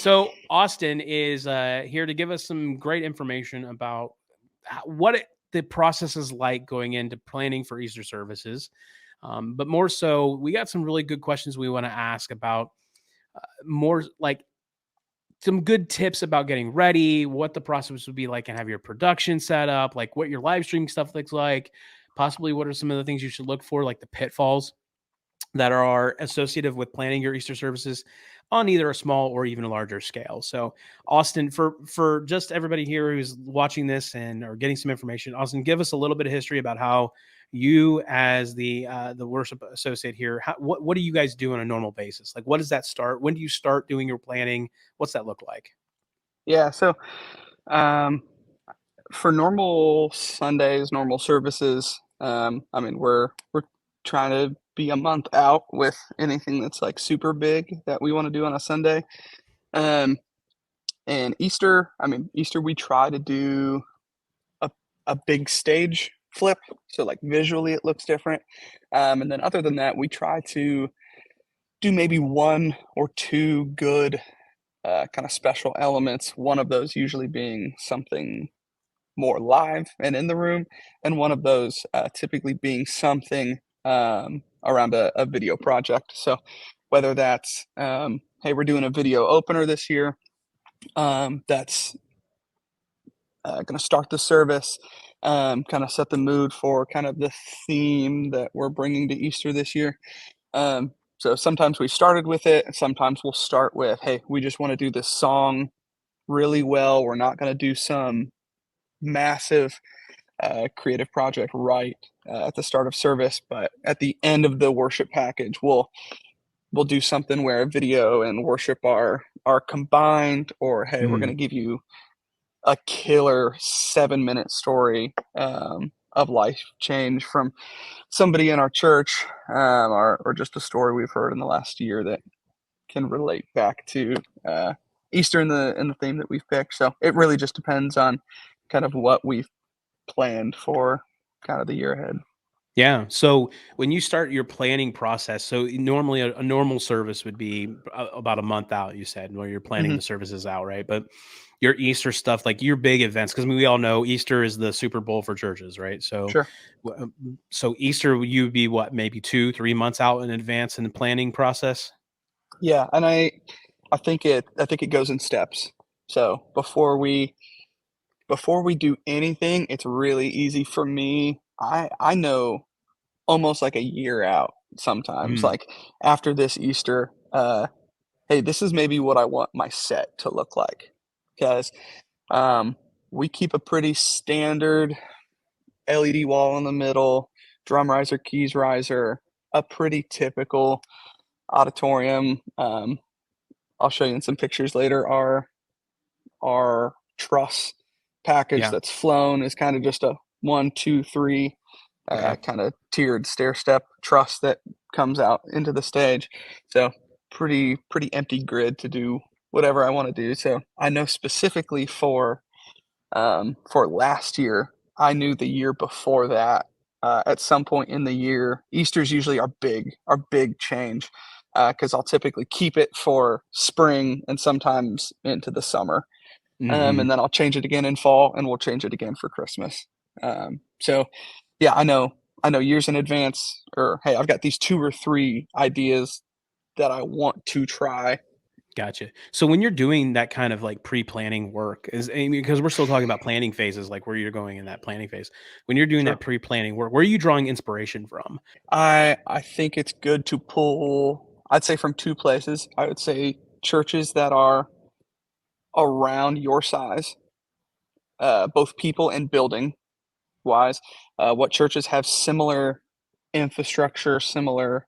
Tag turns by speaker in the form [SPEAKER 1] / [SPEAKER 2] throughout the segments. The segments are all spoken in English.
[SPEAKER 1] So Austin is here to give us some great information about the process is like going into planning for Easter services. But more so, we got some really good questions we want to ask about more like some good tips about getting ready, what the process would be like, and have your production set up, like what your live streaming stuff looks like. Possibly, what are some of the things you should look for, like the pitfalls that are associated with planning your Easter services on either a small or even a larger scale. So, Austin, for just everybody here who's watching this and or getting some information, Austin, give us a little bit of history about how you, as the worship associate here, what do you guys do on a normal basis? Like, what does that start? When do you start doing your planning? What's that look like?
[SPEAKER 2] Yeah, so um, for normal Sundays, normal services, I mean, we're trying to be a month out with anything that's like super big that we want to do on a Sunday. Um, and Easter, I mean, Easter we try to do a a big stage flip, so like visually it looks different. And then other than that, we try to do maybe one or two good kind of special elements. One of those usually being something more live and in the room, and one of those typically being something around a video project. So whether that's hey, we're doing a video opener this year, that's going to start the service, kind of set the mood for kind of the theme that we're bringing to Easter this year. So sometimes we started with it, and sometimes we'll start with, hey, we just want to do this song really well. We're not going to do some massive creative project right at the start of service, but at the end of the worship package, we'll do something where video and worship are combined, or hey, we're going to give you a killer 7-minute story of life change from somebody in our church, or just a story we've heard in the last year that can relate back to Easter in the theme that we've picked. So it really just depends on kind of what we've planned for kind of the year ahead.
[SPEAKER 1] Yeah. So when you start your planning process, so normally a normal service would be about a month out, you said, where you're planning
[SPEAKER 2] Hmm.
[SPEAKER 1] the services out, right? But your Easter stuff, like your big events, because we all know Easter is the Super Bowl for churches, right? So,
[SPEAKER 2] Sure.
[SPEAKER 1] so Easter, you'd be what, maybe 2, 3 months out in advance in the planning process?
[SPEAKER 2] Yeah, and I think it goes in steps. So before we do anything, it's really easy for me. I know almost like a year out sometimes,
[SPEAKER 1] Mm,
[SPEAKER 2] like after this Easter, hey, this is maybe what I want my set to look like. Because we keep a pretty standard LED wall in the middle, drum riser, keys riser, a pretty typical auditorium. I'll show you in some pictures later. Our truss package
[SPEAKER 1] yeah.
[SPEAKER 2] that's flown is kind of just a 1, 2, 3
[SPEAKER 1] Okay.
[SPEAKER 2] kind of tiered stair step truss that comes out into the stage. So pretty empty grid to do whatever I want to do. So I know specifically for last year, I knew the year before that. At some point in the year, Easter's usually our big change, because I'll typically keep it for spring and sometimes into the summer,
[SPEAKER 1] Hmm.
[SPEAKER 2] and then I'll change it again in fall, and we'll change it again for Christmas. So yeah, I know years in advance, or hey, I've got these 2 or 3 ideas that I want to try.
[SPEAKER 1] Gotcha. So when you're doing that kind of like pre-planning work, is I mean, because we're still talking about planning phases, like where you're going in that planning phase. When you're doing
[SPEAKER 2] Sure.
[SPEAKER 1] that pre-planning work, where are you drawing inspiration from?
[SPEAKER 2] I think it's good to pull, I'd say, from 2 places. I would say churches that are around your size, both people and building wise. What churches have similar infrastructure, similar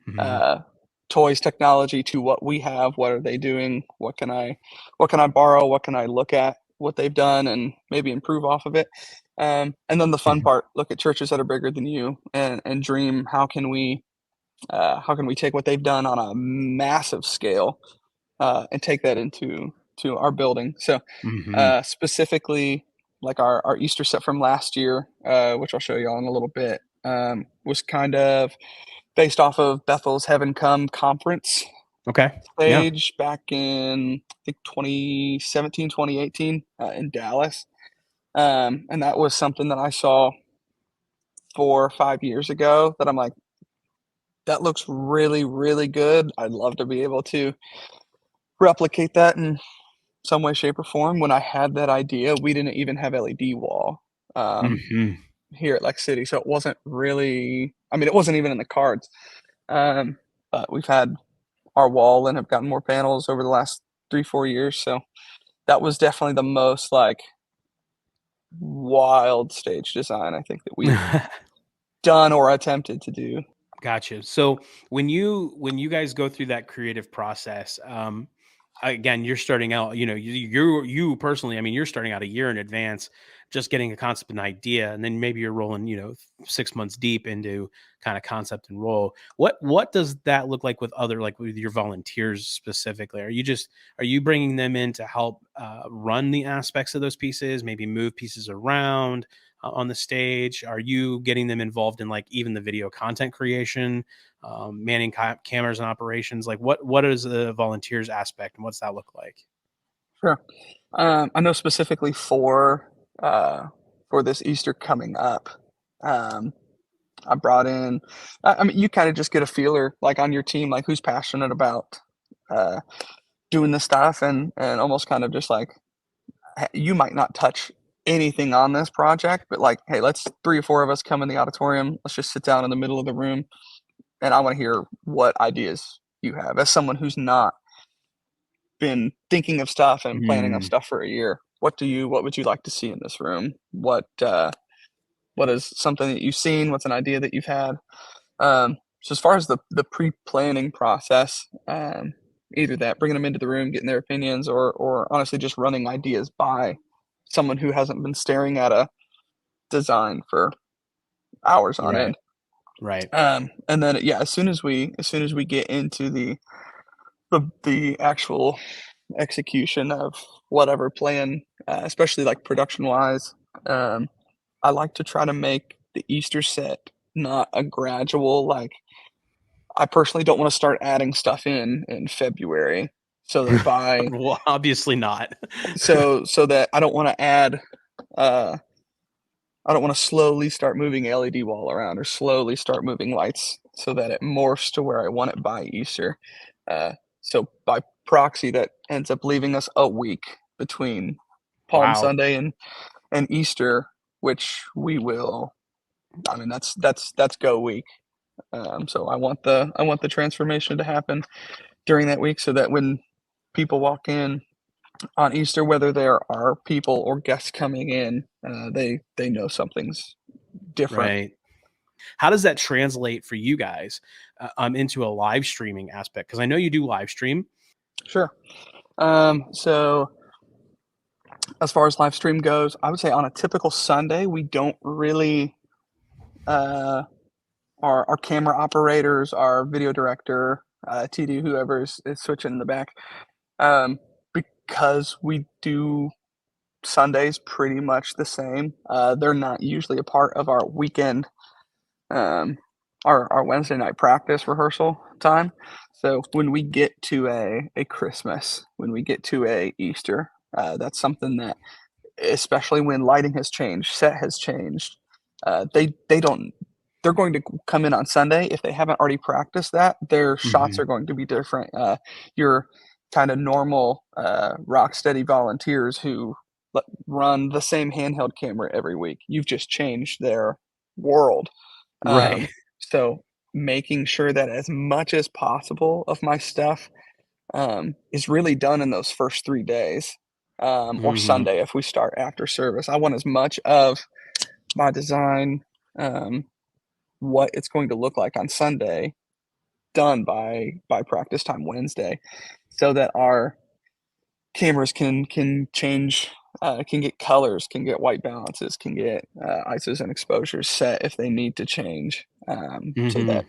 [SPEAKER 1] Mhm.
[SPEAKER 2] uh, toys, technology to what we have. What are they doing? What can I borrow? What can I look at what they've done and maybe improve off of it? And then the fun
[SPEAKER 1] Mhm.
[SPEAKER 2] part, look at churches that are bigger than you and dream, how can we take what they've done on a massive scale, and take that to our building? So
[SPEAKER 1] Mhm.
[SPEAKER 2] specifically, like our Easter set from last year, which I'll show you all in a little bit, was kind of based off of Bethel's Heaven Come conference.
[SPEAKER 1] Okay. Yeah.
[SPEAKER 2] stage back in, I think, 2017, 2018, in Dallas. And that was something that I saw 4 or 5 years ago that I'm like, "That looks really, really good. I'd love to be able to replicate that in some way, shape, or form." When I had that idea, we didn't even have LED wall, um,
[SPEAKER 1] Mhm.
[SPEAKER 2] here at LexCity, so it wasn't really, I mean, it wasn't even in the cards. Um, but we've had our wall and have gotten more panels over the last 3, 4 years, so that was definitely the most, like, wild stage design I think that we've done or attempted to do.
[SPEAKER 1] Gotcha. So when you guys go through that creative process, again, you're starting out. You personally, I mean, you're starting out a year in advance, just getting a concept and idea, and then maybe you're rolling, 6 months deep into kind of concept and roll. What does that look like with other, like with your volunteers specifically? Are you bringing them in to help run the aspects of those pieces, maybe move pieces around? On the stage? Are you getting them involved in like even the video content creation, manning cameras and operations? Like what is the volunteers aspect and what's that look like?
[SPEAKER 2] Sure. I know specifically for this Easter coming up, um, I brought in, I mean, you kinda just get a feeler, like, on your team, like, who's passionate about, uh, doing this stuff and almost kind of just like, you might not touch anything on this project, but, like, "Hey, let's 3 or 4 of us come in the auditorium. Let's just sit down in the middle of the room, and I wanna hear what ideas you have." As someone who's not been thinking of stuff and planning of
[SPEAKER 1] Mm,
[SPEAKER 2] stuff for a year, what would you like to see in this room? What is something that you've seen? What's an idea that you've had? So as far as the pre-planning process, either that, bringing them into the room, getting their opinions, or honestly just running ideas by someone who hasn't been staring at a design for hours on
[SPEAKER 1] right.
[SPEAKER 2] end.
[SPEAKER 1] Right.
[SPEAKER 2] And then, yeah, as soon as we get into the actual execution of whatever plan, especially like production wise, um, I like to try to make the Easter set not a gradual, like, I personally don't wanna start adding stuff in February, so that by
[SPEAKER 1] Well, obviously not.
[SPEAKER 2] so that I don't wanna add, uh I don't wanna slowly start moving LED wall around or slowly start moving lights so that it morphs to where I want it by Easter. Uh, so by proxy, that ends up leaving us a week between Palm
[SPEAKER 1] Wow.
[SPEAKER 2] Sunday and Easter, which we will, I mean, that's go week. So I want the transformation to happen during that week so that when people walk in on Easter, whether there are people or guests coming in, they know something's different.
[SPEAKER 1] Right. How does that translate for you guys into a live streaming aspect? Because I know you do live stream.
[SPEAKER 2] Sure. So as far as live stream goes, I would say on a typical Sunday, we don't really, uh, our camera operators, our video director, TD, whoever is switching in the back, um, because we do Sundays pretty much the same. They're not usually a part of our weekend, um, our Wednesday night practice rehearsal time. So when we get to a Christmas, when we get to a Easter, that's something that, especially when lighting has changed, set has changed, they don't. They're going to come in on Sunday. If they haven't already practiced that, their shots
[SPEAKER 1] Mhm.
[SPEAKER 2] are going to be different. Your kind of normal rock steady volunteers who run the same handheld camera every week. You've just changed their world.
[SPEAKER 1] Right.
[SPEAKER 2] So making sure that as much as possible of my stuff, is really done in those first 3 days, or
[SPEAKER 1] Mhm.
[SPEAKER 2] Sunday if we start after service. I want as much of my design, um, what it's going to look like on Sunday, done by practice time Wednesday, so that our cameras can change, can get colors, can get white balances, can get, ISOs and exposures set if they need to change, so that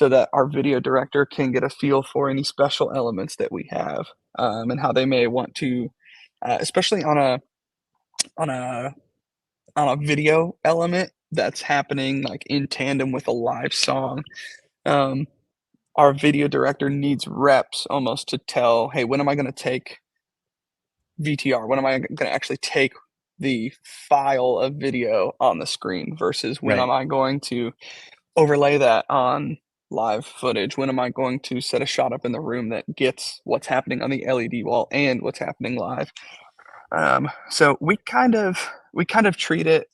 [SPEAKER 1] Mhm.
[SPEAKER 2] our video director can get a feel for any special elements that we have, and how they may want to, especially on a on a video element that's happening, like, in tandem with a live song, um, our video director needs reps almost to tell, hey, when am I going to take VTR? When am I going to actually take the file of video on the screen versus when
[SPEAKER 1] Right.
[SPEAKER 2] am I going to overlay that on live footage? When am I going to set a shot up in the room that gets what's happening on the LED wall and what's happening live? So we kind of treat it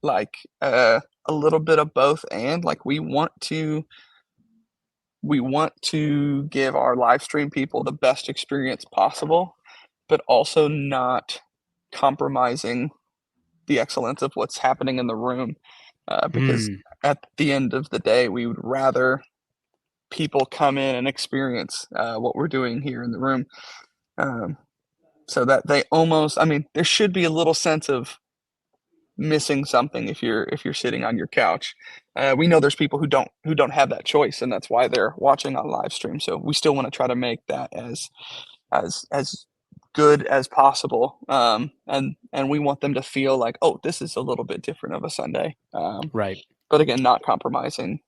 [SPEAKER 2] like a little bit of both, and like we want to give our live stream people the best experience possible, but also not compromising the excellence of what's happening in the room. Because
[SPEAKER 1] Mm,
[SPEAKER 2] at the end of the day, we would rather people come in and experience what we're doing here in the room. Um, so that they almost, I mean, there should be a little sense of missing something if you're sitting on your couch. We know there's people who don't have that choice, and that's why they're watching on live stream. So we still want to try to make that as good as possible, and we want them to feel like, oh, this is a little bit different of a Sunday.
[SPEAKER 1] right.
[SPEAKER 2] But again, not compromising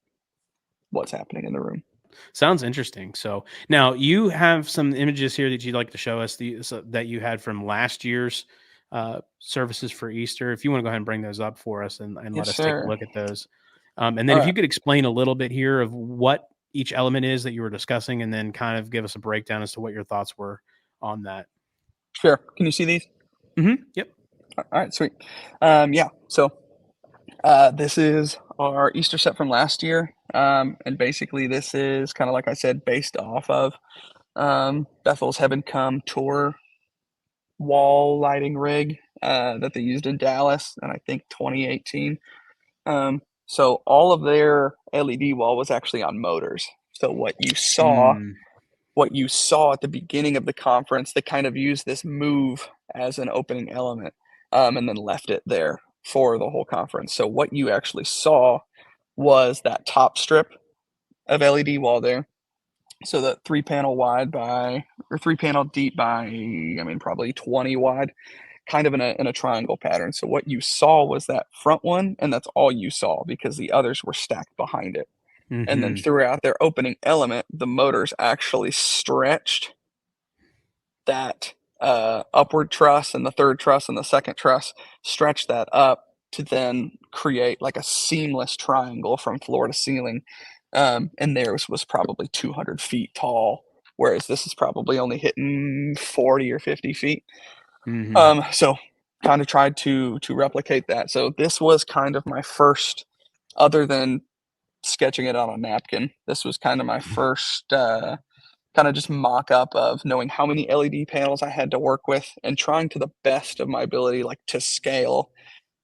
[SPEAKER 2] what's happening in the room.
[SPEAKER 1] Sounds interesting. So now you have some images here that you'd like to show us that you had from last year's services for Easter. If you want to go ahead and bring those up for us and let
[SPEAKER 2] Yes,
[SPEAKER 1] us take a
[SPEAKER 2] sir.
[SPEAKER 1] look at those. And then
[SPEAKER 2] All
[SPEAKER 1] if
[SPEAKER 2] right,
[SPEAKER 1] you could explain a little bit here of what each element is that you were discussing, and then kind of give us a breakdown as to what your thoughts were on that.
[SPEAKER 2] sure. Can you see these?
[SPEAKER 1] Yep.
[SPEAKER 2] All right, sweet. Yeah. So this is our Easter set from last year, and basically this is kind of like I said, based off of Bethel's Heaven Come tour wall lighting rig that they used in Dallas, and I think 2018. So all of their LED wall was actually on motors. So
[SPEAKER 1] Mm,
[SPEAKER 2] what you saw at the beginning of the conference, they kind of used this move as an opening element, and then left it there for the whole conference. So what you actually saw was that top strip of LED wall there. So the 3 panel wide by, or 3 panel deep by, I mean, probably 20 wide, kind of in a triangle pattern. So what you saw was that front one, and that's all you saw because the others were stacked behind it. And then
[SPEAKER 1] mm-hmm.
[SPEAKER 2] throughout their opening element, the motors actually stretched that upward truss and the third truss and the second truss, stretched that up to then create like a seamless triangle from floor to ceiling. And theirs was probably 200 feet tall, whereas this is probably only hitting 40 or 50 feet.
[SPEAKER 1] Mm-hmm.
[SPEAKER 2] So kind of tried to replicate that. So this was kind of my first, other than sketching it on a napkin, this was kind of my first kind of just mock up of knowing how many LED panels I had to work with and trying to the best of my ability, like to scale,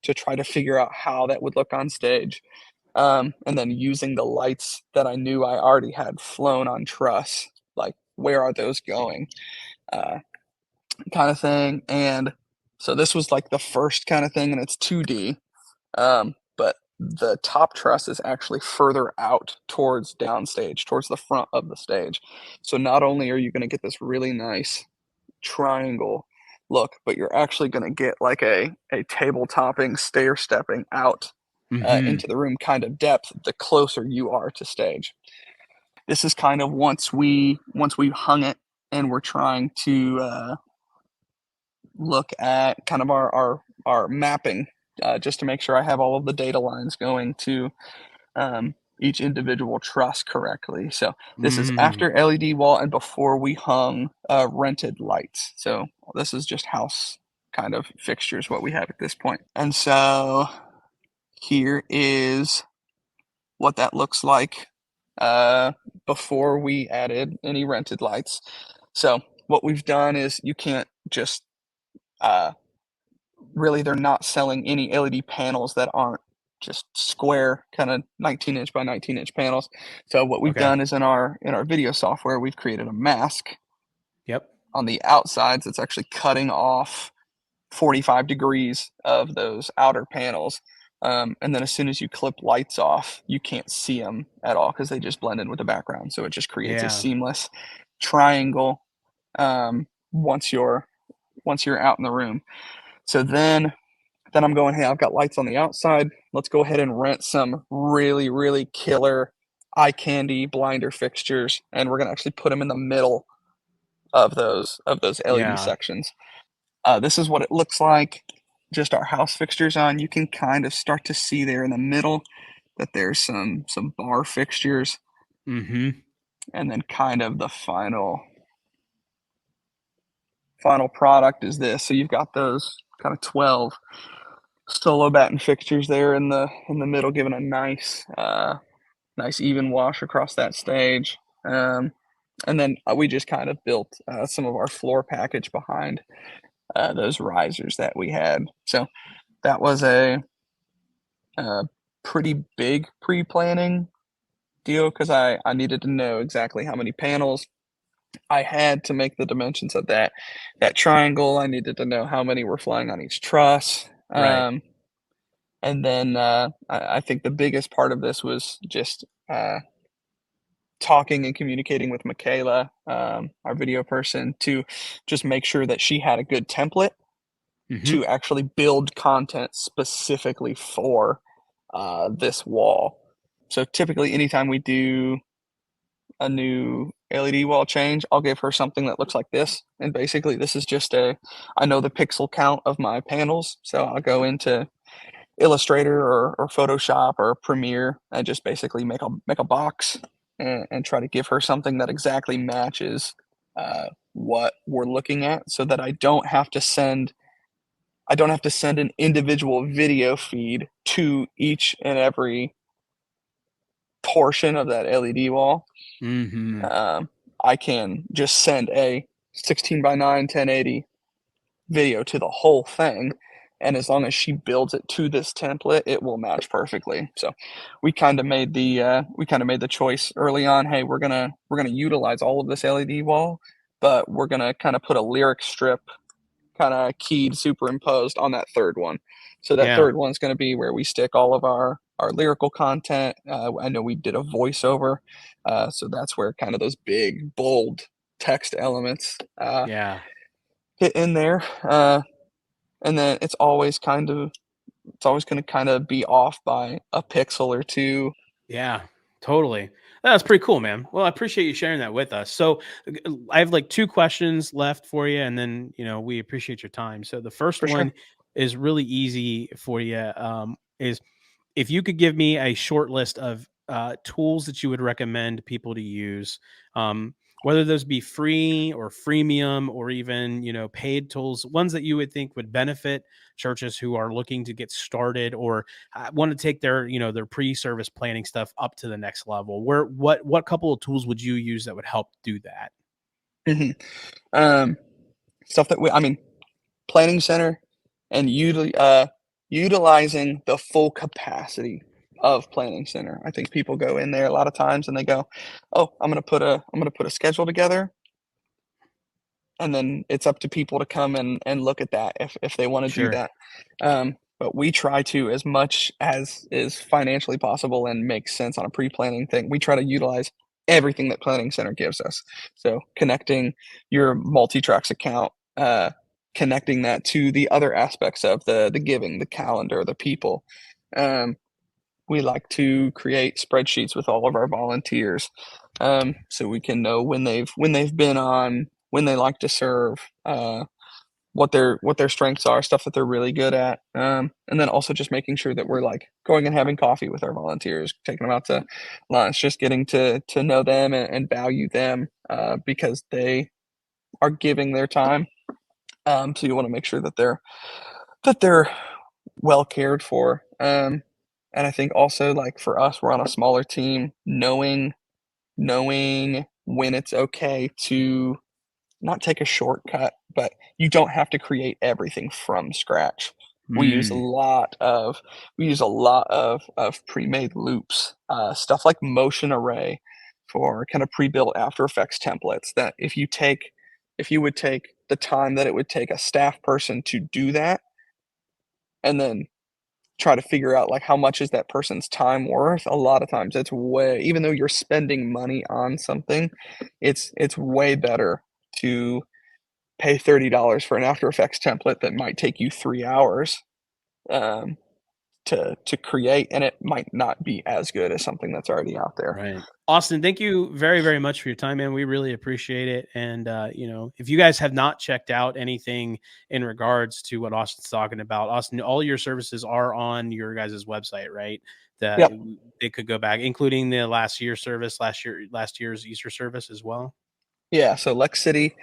[SPEAKER 2] to try to figure out how that would look on stage. And then using the lights that I knew I already had flown on truss, like where are those going, uh, kind of thing. And so this was like the first kind of thing, and it's 2D. But the top truss is actually further out towards downstage, towards the front of the stage. So not only are you going to get this really nice triangle look, but you're actually going to get like a table topping, stair stepping out
[SPEAKER 1] Mm-hmm.
[SPEAKER 2] into the room kind of depth the closer you are to stage. This is kind of once we hung it and we're trying to look at kind of our mapping, just to make sure I have all of the data lines going to each individual truss correctly. So this is
[SPEAKER 1] Mm-hmm.
[SPEAKER 2] after LED wall and before we hung rented lights. So this is just house kind of fixtures what we have at this point. And so here is what that looks like uh, before we added any rented lights. So what we've done is you can't just uh, really, they're not selling any LED panels that aren't just square kind of 19-inch by 19-inch panels. So what we've
[SPEAKER 1] Okay.
[SPEAKER 2] done is in our video software, we've created a mask
[SPEAKER 1] Yep.
[SPEAKER 2] on the outsides that's actually cutting off 45 degrees of those outer panels. And then as soon as you clip lights off, you can't see them at all because they just blend in with the background. So it just creates a
[SPEAKER 1] Yeah.
[SPEAKER 2] seamless triangle once you're out in the room. So then I'm going, hey, I've got lights on the outside. Let's go ahead and rent some really, really killer eye candy blinder fixtures, and we're gonna actually put them in the middle of those LED
[SPEAKER 1] Yeah.
[SPEAKER 2] sections. This is what it looks like, just our house fixtures on. You can kind of start to see there in the middle that there's some bar fixtures,
[SPEAKER 1] Mm-hmm.
[SPEAKER 2] and then kind of the final product is this. So you've got those kind of 12 solo batten fixtures there in the middle, giving a nice even wash across that stage. And then we just kind of built some of our floor package behind those risers that we had. So that was a pretty big pre-planning deal because I needed to know exactly how many panels I had to make the dimensions of that triangle. I needed to know how many were flying on each truss.
[SPEAKER 1] Right.
[SPEAKER 2] And then I think the biggest part of this was just talking and communicating with Michaela, our video person, to just make sure that she had a good template
[SPEAKER 1] Mm-hmm.
[SPEAKER 2] to actually build content specifically for this wall. So typically, anytime we do a new LED wall change, I'll give her something that looks like this. And basically, this is just I know the pixel count of my panels. So I'll go into Illustrator or Photoshop or Premiere and just basically make a box and try to give her something that exactly matches what we're looking at so that I don't have to send an individual video feed to each and every portion of that LED wall.
[SPEAKER 1] Mm-hmm.
[SPEAKER 2] Um, I can just send a 16 by 9 1080 video to the whole thing, and as long as she builds it to this template, it will match perfectly. So we kind of made the choice early on. Hey, we're gonna utilize all of this LED wall, but we're gonna kind of put a lyric strip kind of keyed superimposed on that third one. So that
[SPEAKER 1] Yeah.
[SPEAKER 2] third one's going to be where we stick all of our lyrical content. I know we did a voiceover, so that's where kind of those big bold text elements
[SPEAKER 1] Yeah.
[SPEAKER 2] hit in there. And then it's always going to kind of be off by a pixel or two.
[SPEAKER 1] Yeah, totally. That's pretty cool, man. Well, I appreciate you sharing that with us. So, I have like two questions left for you, and then we appreciate your time. So, the first
[SPEAKER 2] For sure.
[SPEAKER 1] one is really easy for you. Is if you could give me a short list of tools that you would recommend people to use, whether those be free or freemium or even paid tools, ones that you would think would benefit churches who are looking to get started or want to take their their pre-service planning stuff up to the next level. Where what couple of tools would you use that would help do that?
[SPEAKER 2] Hmm. Um, stuff that I mean, planning center and utilizing the full capacity of planning center. I think people go in there a lot of times and they go, "Oh, I'm gonna put a schedule together," and then it's up to people to come and look at that if they want to do
[SPEAKER 1] Sure.
[SPEAKER 2] that. But we try to, as much as is financially possible and makes sense on a pre-planning thing, we try to utilize everything that Planning Center gives us. So connecting your multi-tracks account, connecting that to the other aspects of the giving, the calendar, the people. Um, we like to create spreadsheets with all of our volunteers, so we can know when they've been on, when they like to serve, what their strengths are, stuff that they're really good at, and then also just making sure that we're like going and having coffee with our volunteers, taking them out to lunch, just getting to know them and value them because they are giving their time. So you want to make sure that they're well cared for. And I think also like for us, we're on a smaller team, knowing when it's okay to not take a shortcut, but you don't have to create everything from scratch. We use a
[SPEAKER 1] Mm,
[SPEAKER 2] lot of of pre-made loops, stuff like motion array for kind of pre-built After Effects templates that if you would take the time that it would take a staff person to do that and then try to figure out like how much is that person's time worth, a lot of times it's way, even though you're spending money on something, it's way better to pay $30 for an After Effects template that might take you 3 hours, um, to create, and it might not be as good as something that's already out there.
[SPEAKER 1] Right. Austin, thank you very, very much for your time, man. We really appreciate it. And, if you guys have not checked out anything in regards to what Austin's talking about, Austin, all your services are on your guys' website, right? That
[SPEAKER 2] Yep.
[SPEAKER 1] they could go back, including the last year's Easter service as well.
[SPEAKER 2] Yeah, so LexCity.tv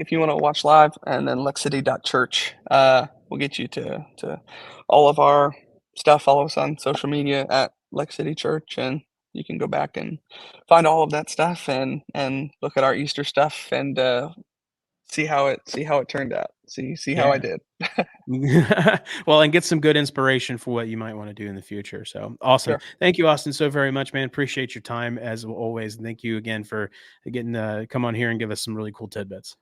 [SPEAKER 2] if you want to watch live, and then LexCity.church. We'll get you to all of our stuff. Follow us on social media at LexCity Church, and you can go back and find all of that stuff and look at our Easter stuff and see how it turned out. See how I
[SPEAKER 1] Yeah.
[SPEAKER 2] did.
[SPEAKER 1] Well, and get some good inspiration for what you might want to do in the future. So awesome.
[SPEAKER 2] Sure.
[SPEAKER 1] Thank you, Austin, so very much, man. Appreciate your time as always. And thank you again for getting come on here and give us some really cool tidbits.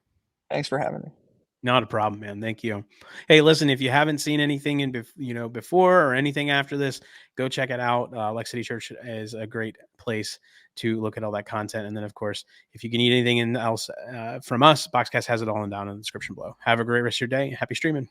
[SPEAKER 2] Thanks for having me.
[SPEAKER 1] Not a problem, man. Thank you. Hey, listen, if you haven't seen anything before or anything after this, go check it out. LexCity Church is a great place to look at all that content. And then, of course, if you can need anything else from us, BoxCast has it all down in the description below. Have a great rest of your day. Happy streaming.